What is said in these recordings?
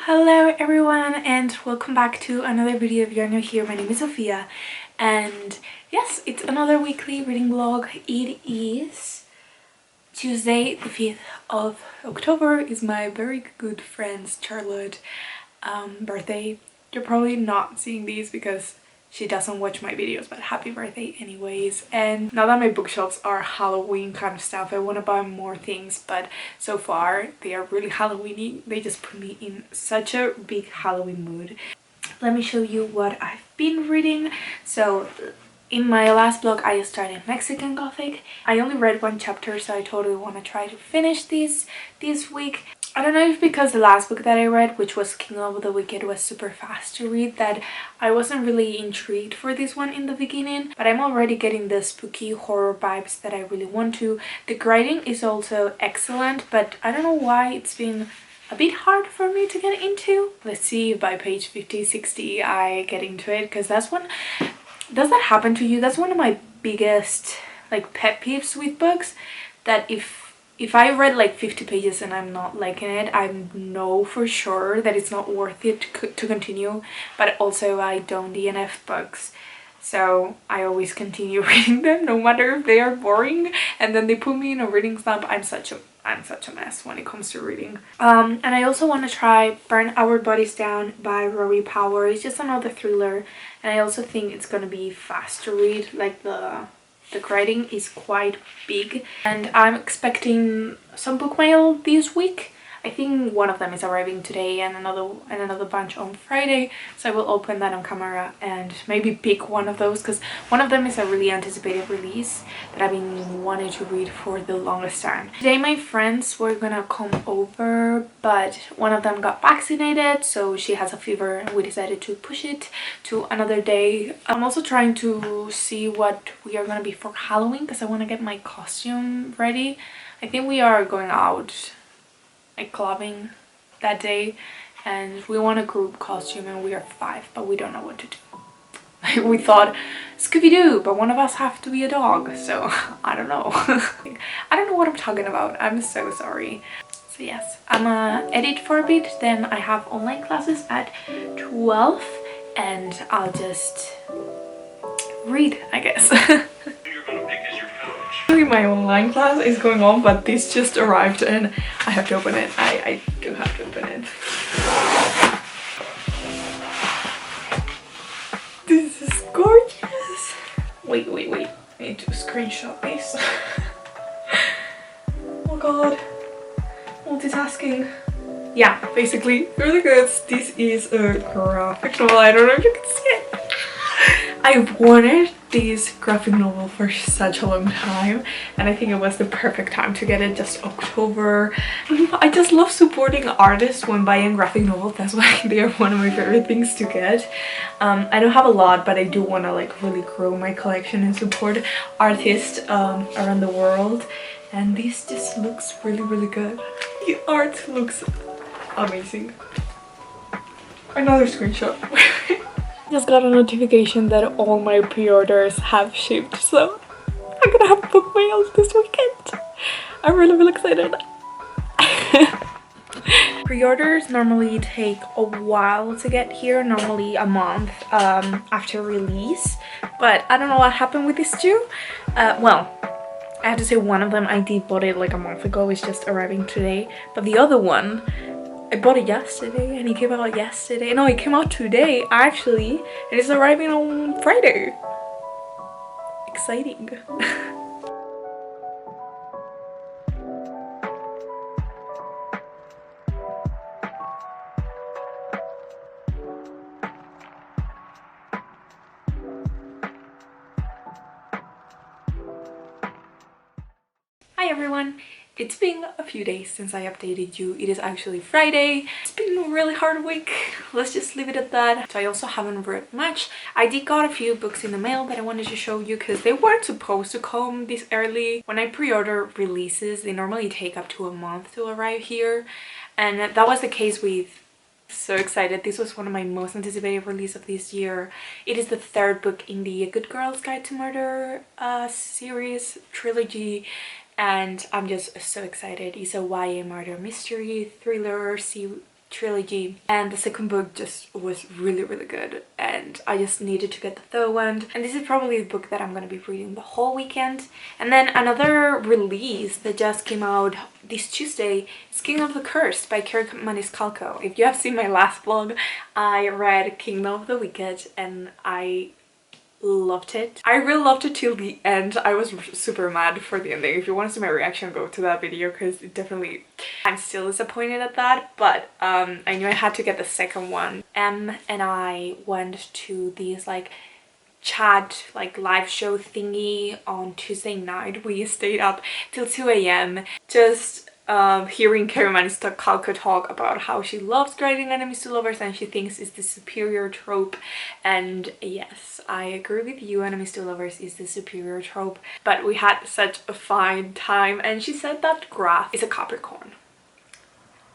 Hello everyone and welcome back to another video. If you're new here, my name is Sofia and yes, it's another weekly reading vlog. It is Tuesday the 5th of October. Is my very good friend's Charlotte birthday. You're probably not seeing these because she doesn't watch my videos, but happy birthday anyways. And now that my bookshelves are Halloween kind of stuff, I want to buy more things, but so far they are really Halloweeny. They just put me in such a big Halloween mood. Let me show you what I've been reading. So in my last vlog I started Mexican Gothic. I only read one chapter, so I totally want to try to finish this week. I don't know if because the last book that I read, which was King of the Wicked, was super fast to read, that I wasn't really intrigued for this one in the beginning, but I'm already getting the spooky horror vibes that I really want to. The writing is also excellent, but I don't know why it's been a bit hard for me to get into. Let's see if by page 50-60 I get into it, because that's one... Does that happen to you? That's one of my biggest like pet peeves with books, that if I read like 50 pages and I'm not liking it, I know for sure that it's not worth it to continue. But also I don't DNF books, so I always continue reading them no matter if they are boring, and then they put me in a reading slump. I'm such a mess when it comes to reading. And I also want to try Burn Our Bodies Down by Rory Power. It's just another thriller, and I also think it's gonna be fast to read. Like the writing is quite big, and I'm expecting some book mail this week. I think one of them is arriving today and another bunch on Friday, so I will open that on camera and maybe pick one of those, because one of them is a really anticipated release that I've been wanting to read for the longest time. Today my friends were gonna come over, but one of them got vaccinated, so she has a fever and we decided to push it to another day. I'm also trying to see what we are gonna be for Halloween, because I want to get my costume ready. I think we are going out like clubbing that day, and we want a group costume, and we are 5, but we don't know what to do. We thought Scooby-Doo, but one of us have to be a dog, so I don't know. I don't know what I'm talking about. I'm so sorry. So yes, I'm gonna edit for a bit, then I have online classes at 12 and I'll just read, I guess. My online class is going on, but this just arrived and I have to open it. I do have to open it. This is gorgeous. Wait. I need to screenshot this. Oh god. Multitasking. Yeah, basically, really good. This is a graphic novel. I don't know if you can see it. I've wanted this graphic novel for such a long time, and I think it was the perfect time to get it, just October. I just love supporting artists when buying graphic novels. That's why they are one of my favorite things to get. I don't have a lot, but I do want to like really grow my collection and support artists around the world, and this just looks really good. The art looks amazing. Another screenshot. Just got a notification that all my pre-orders have shipped, so I'm gonna have book mail this weekend. I'm really excited. Pre-orders normally take a while to get here, normally a month after release, but I don't know what happened with these two. Well, I have to say one of them I did bought it like a month ago, it's just arriving today, but the other one I bought it yesterday and it came out yesterday. No, it came out today actually, and it's arriving on Friday. Exciting. Hi everyone. It's been a few days since I updated you. It is actually Friday. It's been a really hard week. Let's just leave it at that. So I also haven't read much. I did got a few books in the mail that I wanted to show you because they weren't supposed to come this early. When I pre-order releases, they normally take up to a month to arrive here. And that was the case with So excited. This was one of my most anticipated releases of this year. It is the 3rd book in the Good Girl's Guide to Murder series trilogy, and I'm just so excited. It's a YA murder mystery thriller trilogy, and the second book just was really good, and I just needed to get the third one, and this is probably the book that I'm gonna be reading the whole weekend. And then another release that just came out this Tuesday is Kingdom of the Cursed by Kerri Maniscalco. If you have seen my last vlog, I read Kingdom of the Wicked and I loved it. I really loved it till the end. I was super mad for the ending. If you want to see my reaction, go to that video, because it definitely, I'm still disappointed at that, but I knew I had to get the second one. Em and I went to these like chat like live show thingy on Tuesday night. We stayed up till 2 a.m. just hearing Kerri Maniscalco talk about how she loves writing enemies to lovers and she thinks it's the superior trope. And yes, I agree with you, enemies to lovers is the superior trope, but we had such a fine time. And she said that Graph is a Capricorn.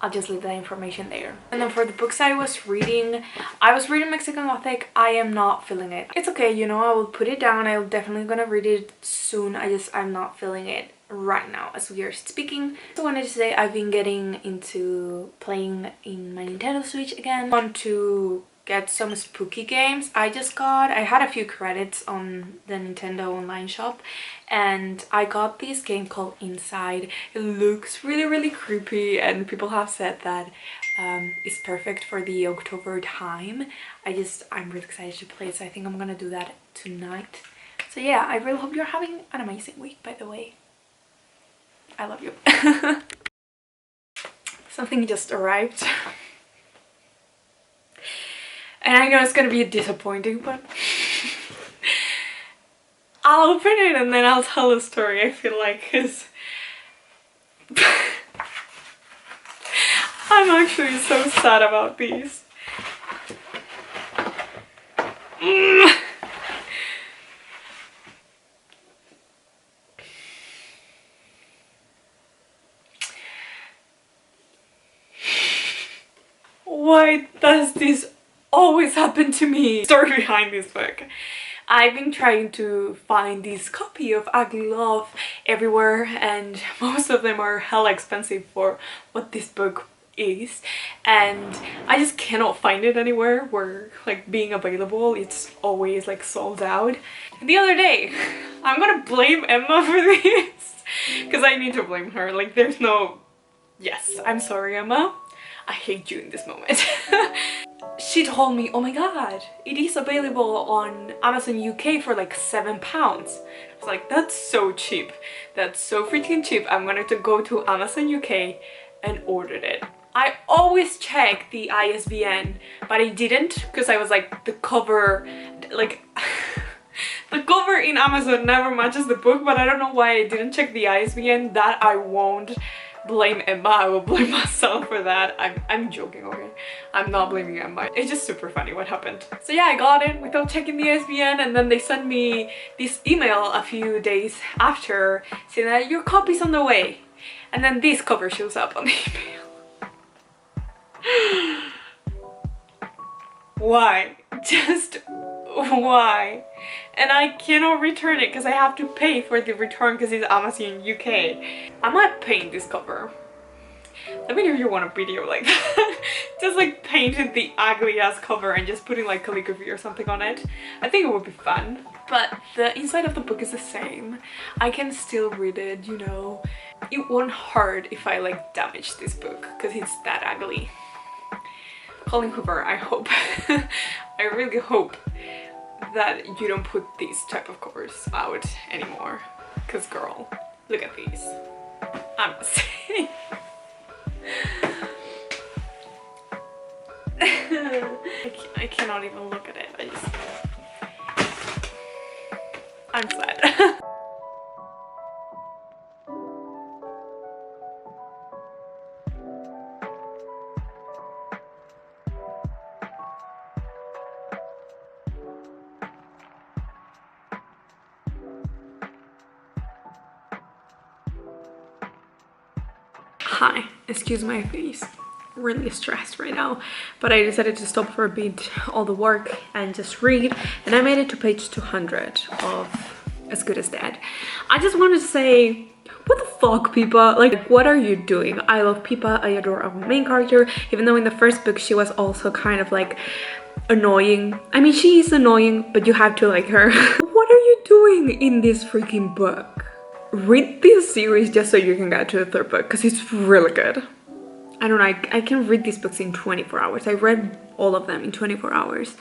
I'll just leave that information there. And then for the books I was reading Mexican Gothic. I am not feeling it. It's okay, you know, I will put it down. I'm definitely gonna read it soon. I'm not feeling it right now as we are speaking. So I wanted to say I've been getting into playing in my Nintendo Switch again. I want to get some spooky games. I had a few credits on the Nintendo online shop and I got this game called Inside. It looks really creepy and people have said that it's perfect for the October time. I'm really excited to play it, so I think I'm gonna do that tonight. So yeah, I really hope you're having an amazing week, by the way. I love you. Something just arrived. And I know it's gonna be disappointing, but I'll open it and then I'll tell a story, I feel like, because I'm actually so sad about these. Why does this always happen to me? Story behind this book. I've been trying to find this copy of Ugly Love everywhere and most of them are hella expensive for what this book is, and I just cannot find it anywhere where like being available. It's always like sold out. The other day, I'm gonna blame Emma for this because I need to blame her. Like there's no... Yes, I'm sorry Emma. I hate you in this moment. She told me, oh my god, it is available on Amazon UK for like £7. I was like, that's so cheap. That's so freaking cheap. I'm gonna go to Amazon UK and ordered it. I always check the ISBN, but I didn't because I was like, the cover, like... The cover in Amazon never matches the book, but I don't know why I didn't check the ISBN. That I won't blame Emma, I will blame myself for that. I'm joking, okay? I'm not blaming Emma. It's just super funny what happened. So yeah, I got it without checking the ISBN, and then they sent me this email a few days after saying that your copy's on the way. And then this cover shows up on the email. Why? Just why? And I cannot return it because I have to pay for the return because it's Amazon UK. I might paint this cover. Let me know if you want a video like that. Just like painted the ugly ass cover and just putting like calligraphy or something on it. I think it would be fun. But the inside of the book is the same. I can still read it, you know. It won't hurt if I like damage this book because it's that ugly. Colin Hoover, I hope. I really hope that you don't put these type of covers out anymore, because girl, look at these. I'm saying. I cannot even look at it. I'm sad. Hi, excuse my face. Really stressed right now, but I decided to stop for a bit all the work and just read, and I made it to page 200 of As Good as Dead. I just wanted to say, what the fuck, Pippa? Like, what are you doing? I love Pippa. I adore our main character, even though in the first book she was also kind of like annoying. I mean, she is annoying, but you have to like her. What are you doing in this freaking book? Read this series just so you can get to the third book, because it's really good. I don't know, I can read these books in 24 hours. I read all of them in 24 hours.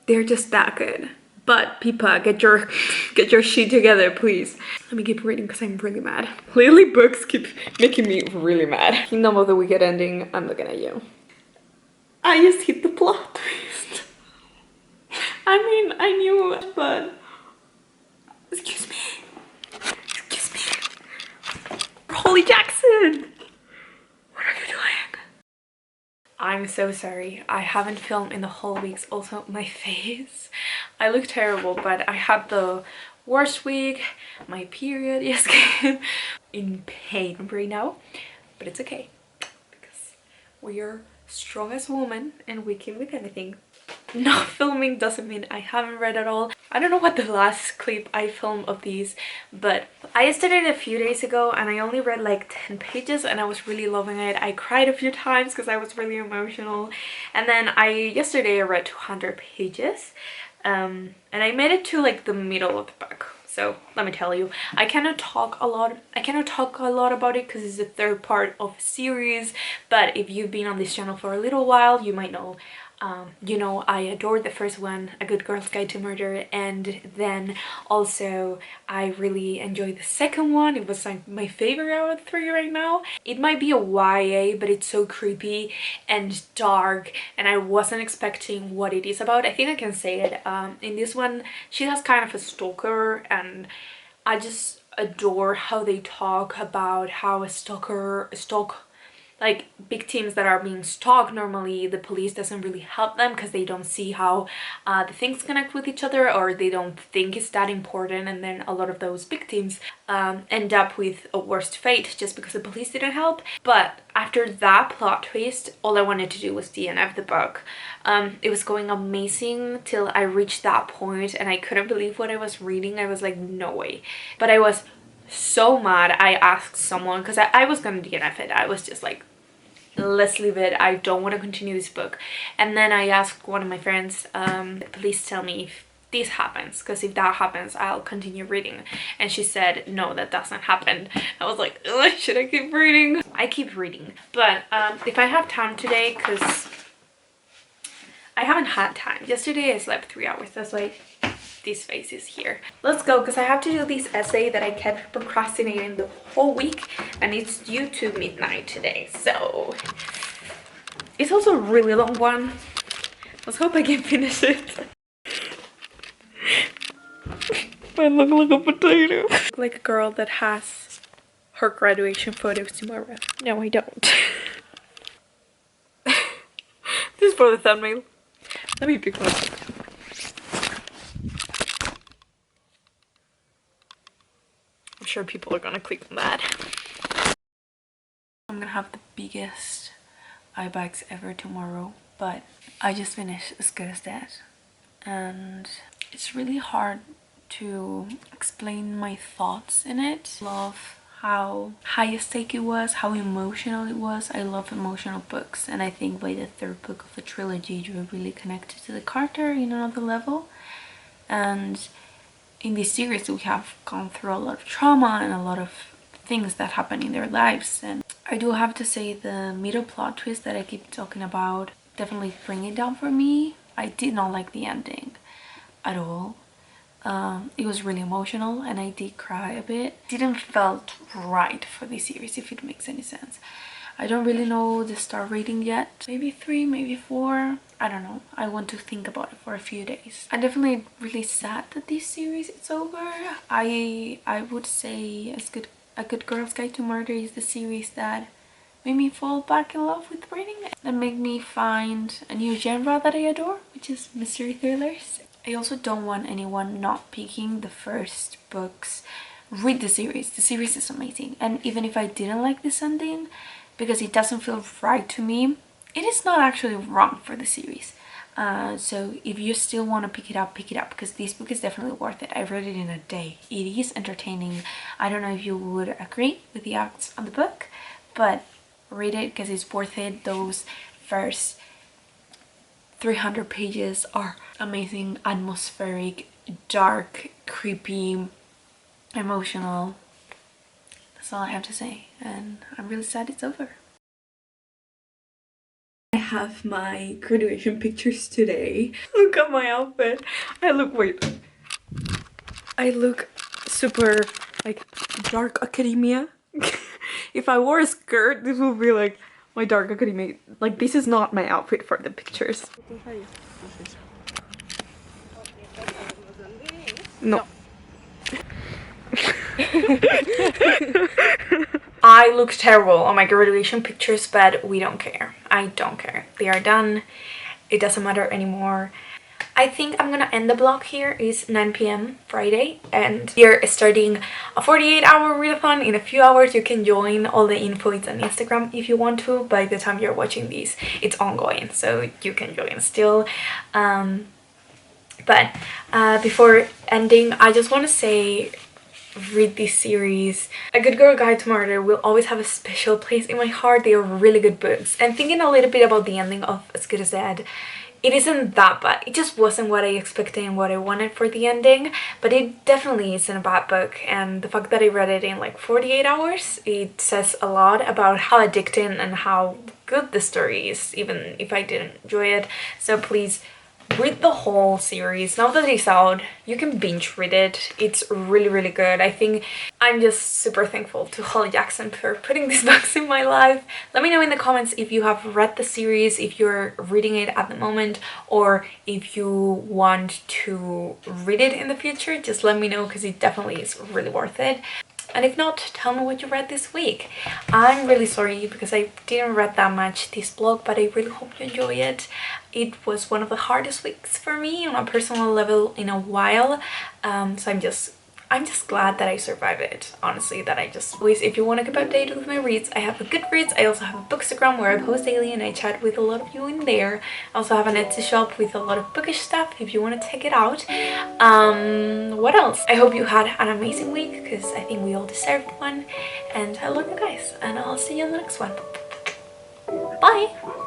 They're just that good. But Pippa, get your shit together, please. Let me keep reading because I'm really mad. Lately, books keep making me really mad. Kingdom of the Wicked ending, I'm looking at you. I just hit the plot twist. I mean, I knew it, but... Excuse me. Excuse me. Holly Jackson! What are you doing? I'm so sorry. I haven't filmed in the whole weeks. Also, my face. I look terrible, but I had the worst week. My period just came. In pain right now. But it's okay. Because we are strong as women and we can with anything. Not filming doesn't mean I haven't read at all. I don't know what the last clip I filmed of these, but I started a few days ago and I only read like 10 pages and I was really loving it. I cried a few times because I was really emotional. And then yesterday I read 200 pages and I made it to like the middle of the book. So let me tell you, I cannot talk a lot about it because it's the third part of a series. But if you've been on this channel for a little while, you might know. You know, I adored the first one, A Good Girl's Guide to Murder, and then also I really enjoyed the second one. It was like my favorite out of the three right now. It might be a YA, but it's so creepy and dark, and I wasn't expecting what it is about. I think I can say it. In this one, she has kind of a stalker, and I just adore how they talk about how a stalker like victims that are being stalked. Normally the police doesn't really help them because they don't see how the things connect with each other, or they don't think it's that important, and then a lot of those victims end up with a worst fate just because the police didn't help. But after that plot twist, all I wanted to do was DNF the book. It was going amazing till I reached that point and I couldn't believe what I was reading. I was like, no way. But I was so mad. I asked someone, because I was gonna DNF it. I was just like, let's leave it. I don't want to continue this book. And then I asked one of my friends, please tell me if this happens, because if that happens I'll continue reading. And she said no, that doesn't happen. I was like, should I keep reading? I keep reading, but if I have time today, because I haven't had time. Yesterday I slept 3 hours. That's why this face is here. Let's go, because I have to do this essay that I kept procrastinating the whole week, and it's due to midnight today. So it's also a really long one. Let's hope I can finish it. I look like a potato. I look like a girl that has her graduation photos tomorrow. No, I don't. This is for the thumbnail. Let me pick one. I'm sure people are gonna click on that. I'm gonna have the biggest eye bags ever tomorrow, but I just finished As Good as Dead, and it's really hard to explain my thoughts in it. Love how high stake it was, how emotional it was. I love emotional books, and I think by the third book of the trilogy you're really connected to the character in another level. And in this series we have gone through a lot of trauma and a lot of things that happen in their lives, and I do have to say the middle plot twist that I keep talking about definitely bring it down for me. I did not like the ending at all. It was really emotional and I did cry a bit. It didn't felt right for this series, if it makes any sense. I don't really know the star rating yet. Maybe 3, maybe 4. I don't know. I want to think about it for a few days. I'm definitely really sad that this series is over. I would say A Good Girl's Guide to Murder is the series that made me fall back in love with reading. That made me find a new genre that I adore, which is mystery thrillers. I also don't want anyone not picking the first books. Read the series. The series is amazing. And even if I didn't like this ending, because it doesn't feel right to me, it is not actually wrong for the series. So if you still want to pick it up because this book is definitely worth it. I read it in a day. It is entertaining. I don't know if you would agree with the acts on the book, but read it because it's worth it. Those first 300 pages are amazing, atmospheric, dark, creepy, emotional. That's all I have to say, and I'm really sad it's over. I have my graduation pictures today. Look at my outfit. I look super like dark academia. If I wore a skirt, this would be like my dark academia. Like, this is not my outfit for the pictures. No. I look terrible on my graduation pictures, but we don't care. I don't care. They are done. It doesn't matter anymore. I think I'm gonna end the vlog here. It's 9 p.m. Friday and we're starting a 48-hour readathon. In a few hours you can join. All the info is on Instagram if you want to. By the time you're watching this, it's ongoing, so you can join still. But before ending, I just want to say, read this series. A Good Girl Guide to Murder will always have a special place in my heart. They are really good books. And thinking a little bit about the ending of As Good as Dead, it isn't that bad. It just wasn't what I expected and what I wanted for the ending, but it definitely isn't a bad book. And the fact that I read it in like 48 hours, it says a lot about how addicting and how good the story is, even if I didn't enjoy it. So please read the whole series. Now that it's out, you can binge read it. It's really, really good. I think I'm just super thankful to Holly Jackson for putting these books in my life. Let me know in the comments if you have read the series, if you're reading it at the moment, or if you want to read it in the future. Just let me know because it definitely is really worth it. And if not, tell me what you read this week. I'm really sorry because I didn't read that much this vlog, but I really hope you enjoy it. It was one of the hardest weeks for me on a personal level in a while. So I'm just glad that I survived it, honestly, that I just always, if you want to keep updated with my reads, I have a Goodreads. I also have a Bookstagram where I post daily and I chat with a lot of you in there. I also have an Etsy shop with a lot of bookish stuff if you want to check it out. What else? I hope you had an amazing week because I think we all deserved one. And I love you guys and I'll see you in the next one. Bye!